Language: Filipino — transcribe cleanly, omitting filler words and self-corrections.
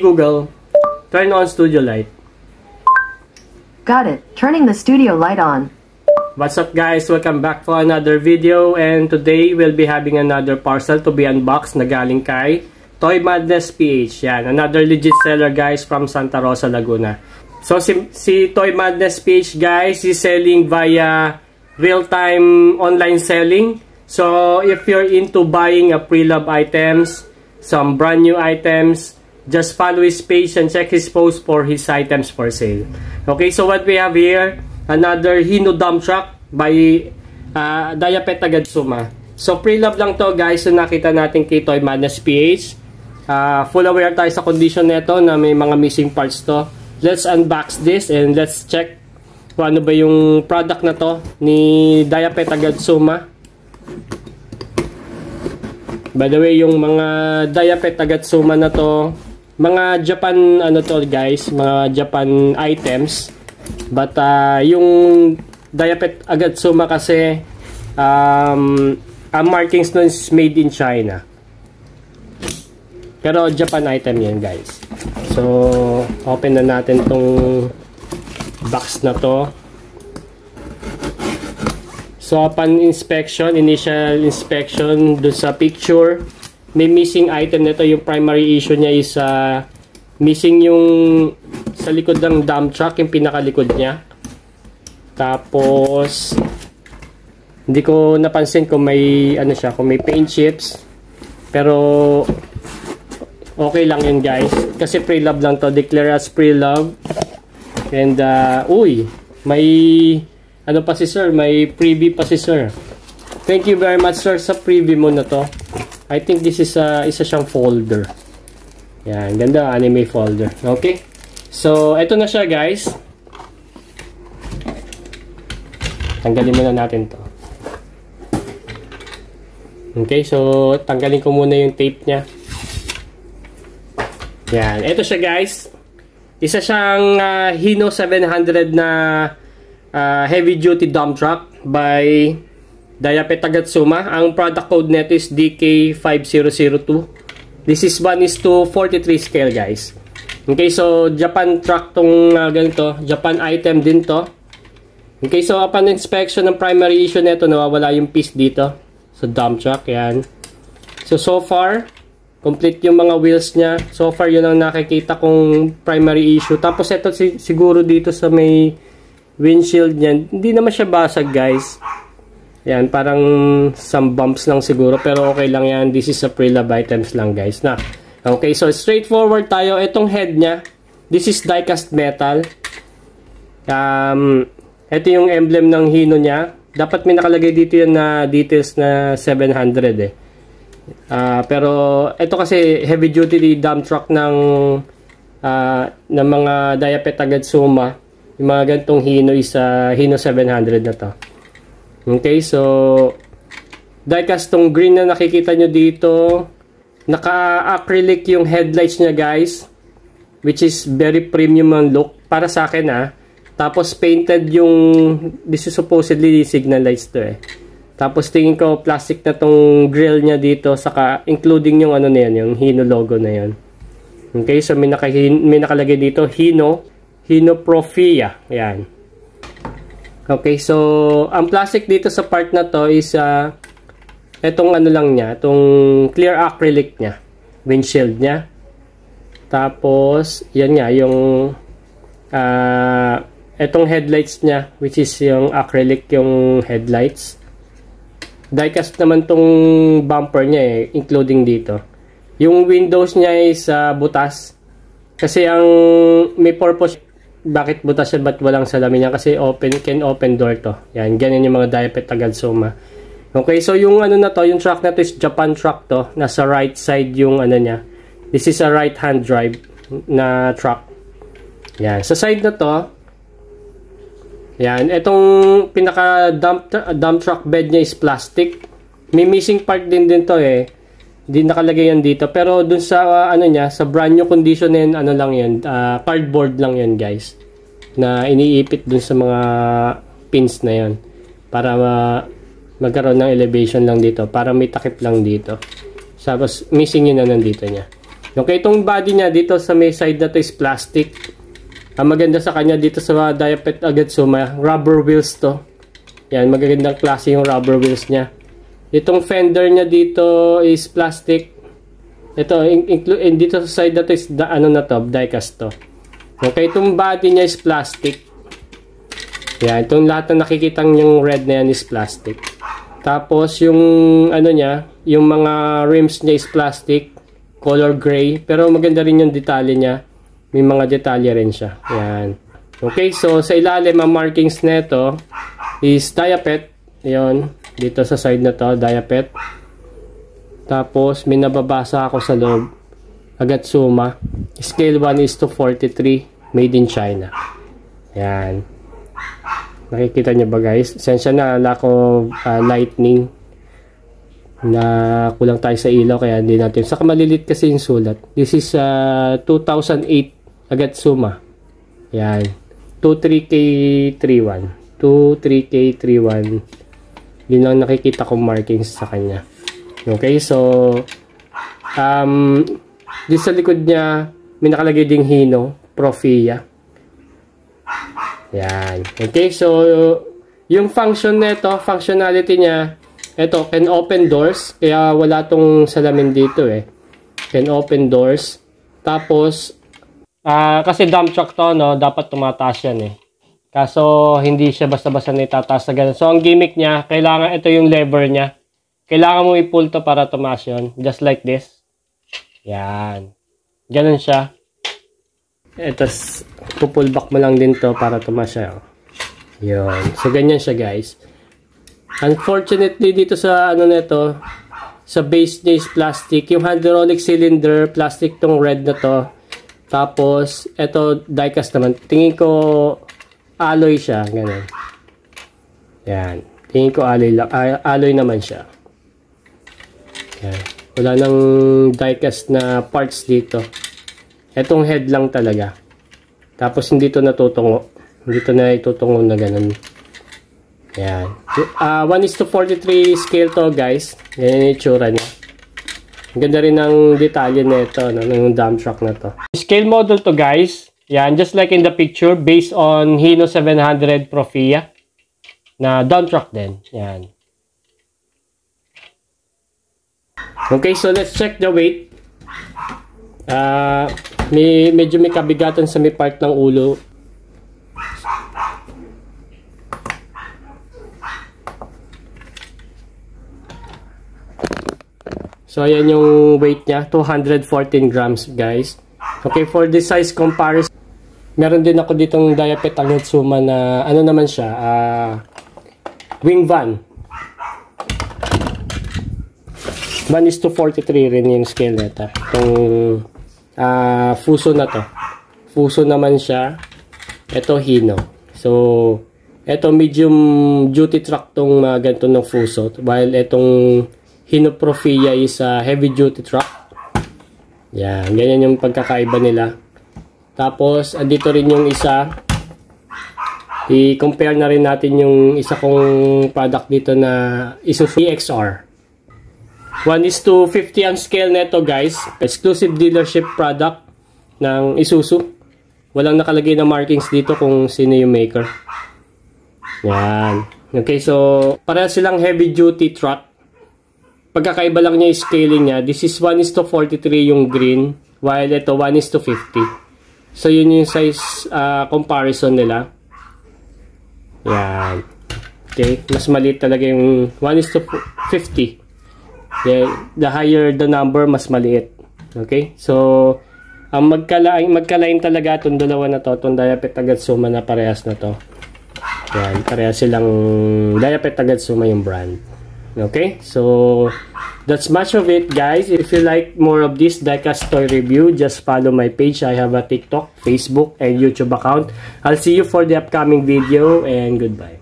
Google, turn on studio light. Got it. Turning the studio light on. What's up guys? Welcome back for another video, and today we'll be having another parcel to be unboxed na galing kay Toy Madness PH. Yan, another legit seller guys from Santa Rosa, Laguna. So si Toy Madness PH guys is selling via real-time online selling. So if you're into buying a pre-love items, some brand new items, just follow his page and check his post for his items for sale. Okay, so what we have here, another Hino dump truck by Diapet Agatsuma. So pre-love lang to guys, so nakita natin kay Toy Madness PH. Full aware tayo sa condition nito na may mga missing parts to. Let's unbox this and let's check kung ano ba yung product na to ni Diapet Agatsuma. By the way, yung mga Diapet Agatsuma na to, mga Japan ano to guys, mga Japan items. But yung Diapet Agatsuma kasi ang markings nun is made in China. Pero Japan item yan guys. So open na natin tong box na to. So upon inspection, initial inspection dun sa picture, may missing item nito. Yung primary issue niya is missing yung sa likod ng dump truck, yung pinakalikod niya. Tapos hindi ko napansin kung may ano siya, kung may paint chips. Pero okay lang yun guys, kasi pre-love lang to, declare as pre-love. And uy, may ano pa si sir, may freebie pa si sir. Thank you very much sir sa freebie mo na to. I think this is isa siyang folder. Yan, ganda, anime folder. Okay, so eto na siya guys. Tanggalin muna natin to. Okay, so tanggalin ko muna yung tape nya. Yan, eto siya guys. Isa siyang Hino 700 na heavy duty dump truck by Diapet Agatsuma. Ang product code nito is DK5002. This is 1:43 scale guys. Okay, so Japan truck tong ganito, Japan item din to. Okay, so upon inspection ng primary issue nito, nawawala yung piece dito sa dump truck. Yan. So far complete yung mga wheels niya. So far yun ang nakikita kong primary issue. Tapos ito siguro dito sa may windshield niyan, hindi naman siya basag guys. Yan, parang some bumps lang siguro, pero okay lang yan. This is a pre-love items lang guys na. Okay, so straightforward tayo. Itong head niya, this is die-cast metal. Ito yung emblem ng Hino niya. Dapat may nakalagay dito yan na details na 700 eh. Pero ito kasi heavy duty dump truck ng mga Diapet Agatsuma. Yung mga gantong Hino is Hino 700 na to. Okay, so diecast tong green na nakikita nyo dito. Naka-acrylic yung headlights niya guys, which is very premium ang look para sa akin Tapos painted yung, this is supposedly signal lights to eh. Tapos tingin ko plastic na tong grill niya dito, saka including yung ano na yan, yung Hino logo na yan. Okay, so may nakalagay dito Hino Profia. Yan. Okay, so ang plastic dito sa part na to is etong ano lang niya, itong clear acrylic niya, windshield niya. Tapos yan nga yung etong headlights niya, which is yung acrylic yung headlights. Diecast naman tong bumper niya eh, including dito. Yung windows niya is butas. Kasi ang may purpose, bakit butas yan, ba't walang salamin yan? Kasi can open door to. Yan, ganyan yung mga Diapet Agatsuma. Okay, so yung ano na to, yung truck na to is Japan truck to. Nasa right side yung ano niya. This is a right hand drive na truck. Yan, sa side na to, yan, itong pinaka dump truck bed niya is plastic. May missing part din to eh. Hindi nakalagay yan dito. Pero dun sa ano niya, sa brand new condition yan, ano lang yan, cardboard lang yan guys. Na iniipit dun sa mga pins na yan. Para magkaroon ng elevation lang dito. Para may takip lang dito. Tapos missing yun na nandito niya. Okay, itong body niya dito sa may side na to is plastic. Ang maganda sa kanya dito sa Diapet Agatsuma, rubber wheels to. Yan, magagandang klase yung rubber wheels niya. Itong fender niya dito is plastic. Ito, dito sa side na to is die-cast to. Okay, itong body niya is plastic. Yan, itong lahat na nakikitang yung red na yan is plastic. Tapos yung niya, yung mga rims niya is plastic, color gray, pero maganda rin yung detalye niya. May mga detalye rin siya. Yan. Okay, so sa ilalim ang markings nito is Diapet. Yon, dito sa side na to, Diapet. Tapos may nababasa ako sa loob. Agatsuma. Scale 1:43, made in China. Yan. Nakikita niyo ba guys? Sensya na lack of lightning. Na kulang tayo sa ilaw kaya hindi natin. Saka malilit kasi yung sulat. This is 2008 Agatsuma. Yan. 23K31. 23K31. Yun lang nakikita kong markings sa kanya. Okay, so dito sa likod niya may nakalagay ding Hino, Profia. Yan. Okay, so yung function nito, functionality niya, ito, can open doors. Kaya wala tong salamin dito eh. Can open doors. Tapos, kasi dump truck to, no, dapat tumataas yan eh. Kaso, hindi siya basta-basta naitataas na ganun. So, ang gimmick niya, kailangan, ito yung lever niya. Kailangan mo i-pull to para tumaas yun. Just like this. Yan. Ganun siya. Ito, pull back mo lang din to para tumaas siya. Yun. So, ganyan siya guys. Unfortunately, dito sa nito, sa base niya is plastic. Yung hydraulic cylinder, plastic tong red na to. Tapos, ito, die-cast naman. Tingin ko, alloy siya. Ganun. Yan. Tingin ko alloy naman siya. Yan. Wala nang die-cast na parts dito. Etong head lang talaga. Tapos, hindi to natutungo. Hindi to na itutungo na ganun. Yan. 1:43 scale to guys. Ganyan yung itsura niya. Ang ganda rin ng detalye na ito, ng dump truck na to. Scale model to guys. Yan, just like in the picture, based on Hino 700 Profia na dump truck din. Yan. Okay, so let's check the weight. Medyo may kabigatan sa may part ng ulo. So, ayan yung weight niya. 214 grams, guys. Okay, for the size comparison, meron din ako ditong Diapet Agatsuma na, naman siya, wing van. 1:43 rin yung scale nito. Itong Fuso na to. Fuso naman siya. Ito, Hino. So, ito medium duty truck tong ganito ng Fuso. While itong Hino Profia is heavy duty truck. Yan, ganyan yung pagkakaiba nila. Tapos, andito rin yung isa. I-compare na rin natin yung isa kong product dito na Isuzu EXR. 1:50 ang scale neto guys. Exclusive dealership product ng Isuzu. Walang nakalagay na markings dito kung sino yung maker. Yan. Okay, so pareha silang heavy duty truck. Pagkakaiba lang niya yung scaling niya. This is 1:43 yung green, while ito 1:50. So yun yung size comparison nila. Yan. Okay, mas maliit talaga yung 1:50. The higher the number, mas maliit. Okay, so ang magkalain talaga itong dalawa na to, itong Diapet Agatsuma na parehas na to. Yan, parehas silang Diapet Agatsuma yung brand. Okay, so that's much of it guys. If you like more of this diecast toy review, just follow my page. I have a TikTok, Facebook, and YouTube account. I'll see you for the upcoming video, and goodbye.